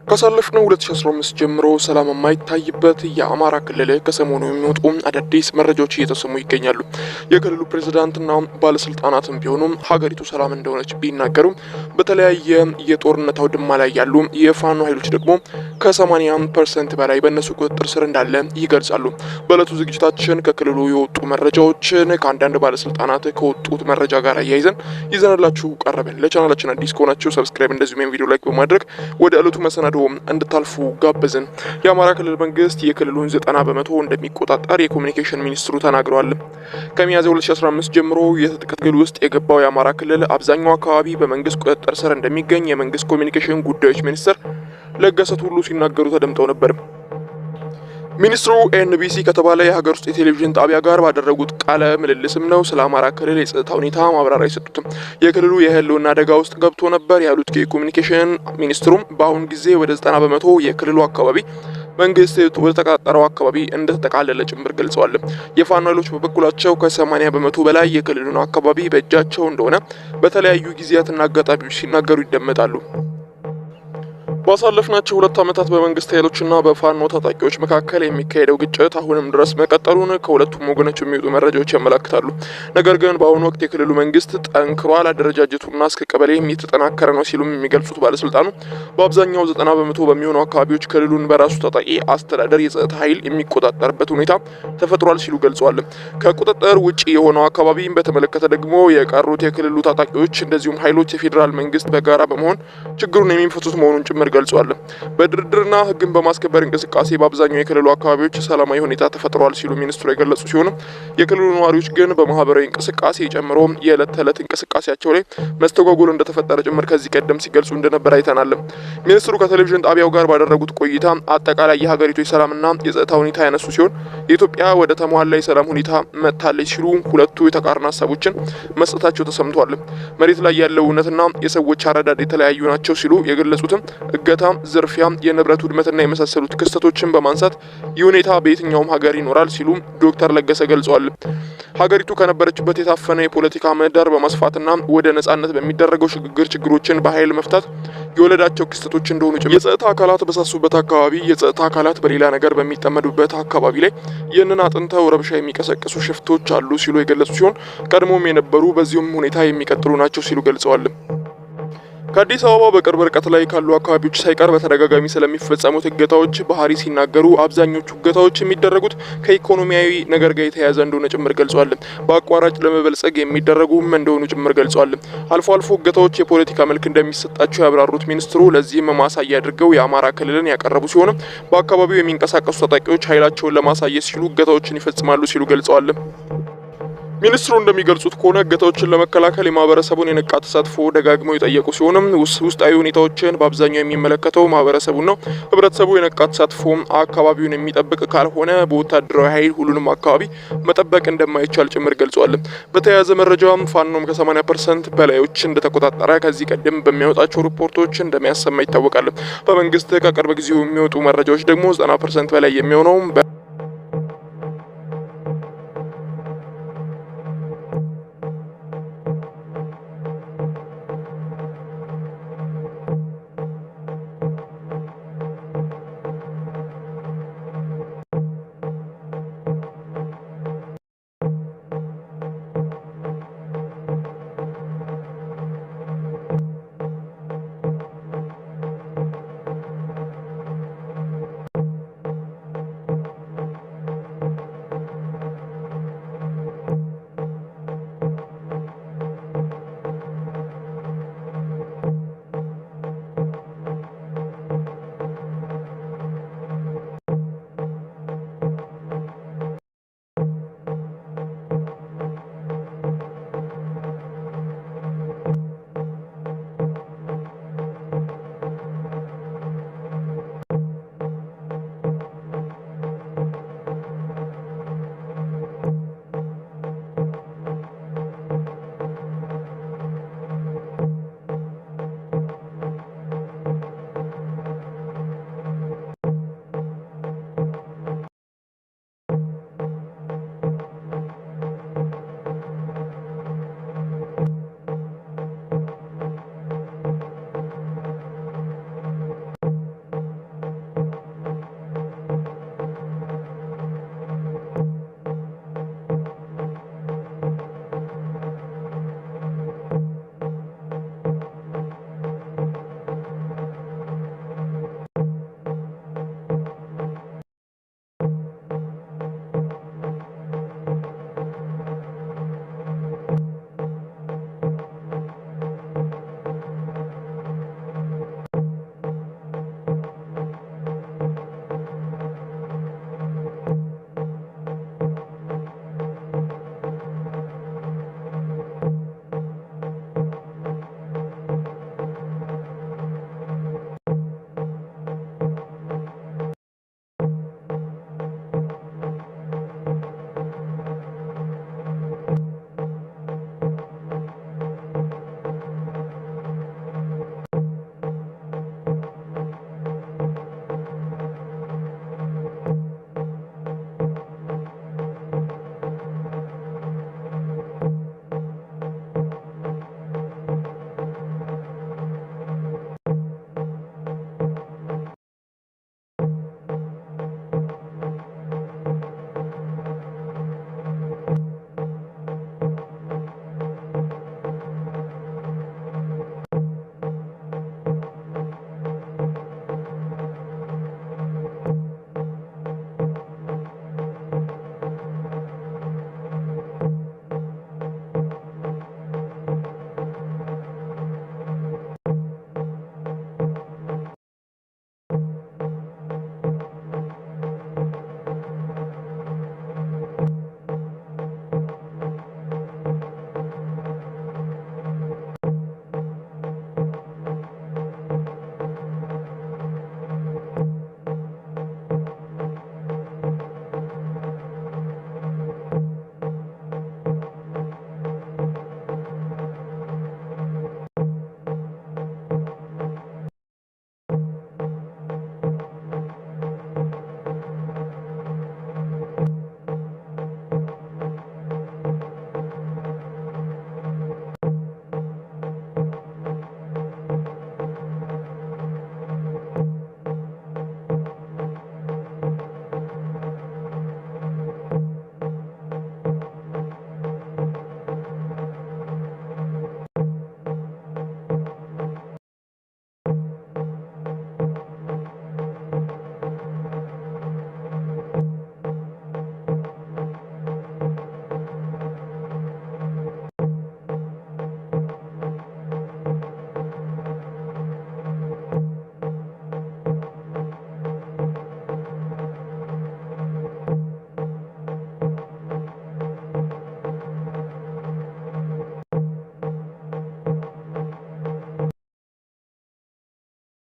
ካሳለፍነው 2015 ጀምሮ ሰላም የማይታይበት የአማራ ክልል ከሰሞኑ የሚወጡ አዳዲስ መረጃዎች እየተሰሙ ይገኛሉ። የክልሉ ፕሬዝዳንትና ባለስልጣናትም ቢሆኑ ሀገሪቱ ሰላም እንደሆነች ቢናገሩም በተለያየ የጦርነት አውድማ ላይ ያሉ የፋኖ ኃይሎች ደግሞ ከ80% በላይ በእነሱ ቁጥጥር ስር እንዳለ ይገልጻሉ። በዕለቱ ዝግጅታችን ከክልሉ የወጡ መረጃዎችን ከአንዳንድ ባለስልጣናት ከወጡት መረጃ ጋር አያይዘን ይዘንላችሁ ቀረብን። ለቻናላችን አዲስ ከሆናችሁ ሰብስክራይብ እንደዚሁም ቪዲዮ ላይክ በማድረግ ወደ ዕለቱ መሰናዶ እንድታልፉ ጋበዝን። የአማራ ክልል መንግስት የክልሉን 90% እንደሚቆጣጠር የኮሙኒኬሽን ሚኒስትሩ ተናግረዋል። ከሚያዝያ 2015 ጀምሮ የትጥቅ ትግል ውስጥ የገባው የአማራ ክልል አብዛኛው አካባቢ በመንግስት ቁጥጥር ስር እንደሚገኝ የመንግስት ኮሙኒኬሽን ጉዳዮች ሚኒስትር ለገሰ ቱሉ ሲናገሩ ተደምጠው ነበር። ሚኒስትሩ ኤንቢሲ ከተባለ የሀገር ውስጥ የቴሌቪዥን ጣቢያ ጋር ባደረጉት ቃለ ምልልስም ነው ስለ አማራ ክልል የጸጥታ ሁኔታ ማብራሪያ የሰጡት። የክልሉ የህልውና አደጋ ውስጥ ገብቶ ነበር ያሉት የኮሙኒኬሽን ሚኒስትሩም በአሁን ጊዜ ወደ 90% የክልሉ አካባቢ መንግስት ወደ ተቆጣጠረው አካባቢ እንደተጠቃለለ ጭምር ገልጸዋል። የፋኖ ኃይሎች በበኩላቸው ከ80% በላይ የክልሉን አካባቢ በእጃቸው እንደሆነ በተለያዩ ጊዜያትና አጋጣሚዎች ሲናገሩ ይደመጣሉ። ባሳለፍናቸው 2 ዓመታት በመንግስት ኃይሎችና በፋኖ ታጣቂዎች መካከል የሚካሄደው ግጭት አሁንም ድረስ መቀጠሉን ከሁለቱም ወገኖች የሚወጡ መረጃዎች ያመለክታሉ። ነገር ግን በአሁኑ ወቅት የክልሉ መንግስት ጠንክሯል፣ አደረጃጀቱና እስከ ቀበሌ የተጠናከረ ነው ሲሉም የሚገልጹት ባለስልጣኑ በአብዛኛው 90% በሚሆኑ አካባቢዎች ክልሉን በራሱ ታጣቂ አስተዳደር የጸጥታ ኃይል የሚቆጣጠርበት ሁኔታ ተፈጥሯል ሲሉ ገልጸዋል። ከቁጥጥር ውጪ የሆነው አካባቢን በተመለከተ ደግሞ የቀሩት የክልሉ ታጣቂዎች እንደዚሁም ኃይሎች የፌዴራል መንግስት በጋራ በመሆን ችግሩን የሚፈቱት መሆኑን ጭምር ገልጿል። በድርድርና ህግን በማስከበር እንቅስቃሴ በአብዛኛው የክልሉ አካባቢዎች ሰላማዊ ሁኔታ ተፈጥሯል ሲሉ ሚኒስትሩ የገለጹ ሲሆን የክልሉ ነዋሪዎች ግን በማህበራዊ እንቅስቃሴ ጨምሮ የዕለት ተዕለት እንቅስቃሴያቸው ላይ መስተጓጎል እንደተፈጠረ ጭምር ከዚህ ቀደም ሲገልጹ እንደነበር አይተናል። ሚኒስትሩ ከቴሌቪዥን ጣቢያው ጋር ባደረጉት ቆይታ አጠቃላይ የሀገሪቱ የሰላምና የጸጥታ ሁኔታ ያነሱ ሲሆን የኢትዮጵያ ወደ ተሟላ የሰላም ሁኔታ መጥታለች ሲሉ ሁለቱ የተቃርና ሀሳቦችን መስጠታቸው ተሰምቷል። መሬት ላይ ያለው እውነትና የሰዎች አረዳድ የተለያዩ ናቸው ሲሉ የገለጹትም እገታ፣ ዝርፊያ፣ የንብረት ውድመትና የመሳሰሉት ክስተቶችን በማንሳት ይህ ሁኔታ በየትኛውም ሀገር ይኖራል ሲሉ ዶክተር ለገሰ ገልጸዋል። ሀገሪቱ ከነበረችበት የታፈነ የፖለቲካ ምህዳር በማስፋትና ወደ ነጻነት በሚደረገው ሽግግር ችግሮችን በኃይል መፍታት የወለዳቸው ክስተቶች እንደሆኑ ጭምር የጸጥታ አካላት በሳሱበት አካባቢ የጸጥታ አካላት በሌላ ነገር በሚጠመዱበት አካባቢ ላይ ይህንን አጥንተው ረብሻ የሚቀሰቅሱ ሽፍቶች አሉ ሲሉ የገለጹ ሲሆን ቀድሞም የነበሩ በዚሁም ሁኔታ የሚቀጥሉ ናቸው ሲሉ ገልጸዋል። ከአዲስ አበባ በቅርብ ርቀት ላይ ካሉ አካባቢዎች ሳይቀር በተደጋጋሚ ስለሚፈጸሙት እገታዎች ባህሪ ሲናገሩ አብዛኞቹ እገታዎች የሚደረጉት ከኢኮኖሚያዊ ነገር ጋር የተያያዘ እንደሆነ ጭምር ገልጿል። በአቋራጭ ለመበልጸግ የሚደረጉም እንደሆኑ ጭምር ገልጿል። አልፎ አልፎ እገታዎች የፖለቲካ መልክ እንደሚሰጣቸው ያብራሩት ሚኒስትሩ ለዚህም ማሳያ አድርገው የአማራ ክልልን ያቀረቡ ሲሆን በአካባቢው የሚንቀሳቀሱ ታጣቂዎች ኃይላቸውን ለማሳየት ሲሉ እገታዎችን ይፈጽማሉ ሲሉ ገልጸዋል። ሚኒስትሩ እንደሚገልጹት ከሆነ እገታዎችን ለመከላከል የማህበረሰቡን የነቃ ተሳትፎ ደጋግመው የጠየቁ ሲሆንም ውስጣዊ ሁኔታዎችን በአብዛኛው የሚመለከተው ማህበረሰቡን ነው። ህብረተሰቡ የነቃ ተሳትፎ አካባቢውን የሚጠብቅ ካልሆነ በወታደራዊ ኃይል ሁሉንም አካባቢ መጠበቅ እንደማይቻል ጭምር ገልጿል። በተያያዘ መረጃም ፋኖም ከ80% በላዮች እንደተቆጣጠረ ከዚህ ቀደም በሚያወጣቸው ሪፖርቶች እንደሚያሰማ ይታወቃል። በመንግስት ከቅርብ ጊዜው የሚወጡ መረጃዎች ደግሞ 90% በላይ የሚሆነው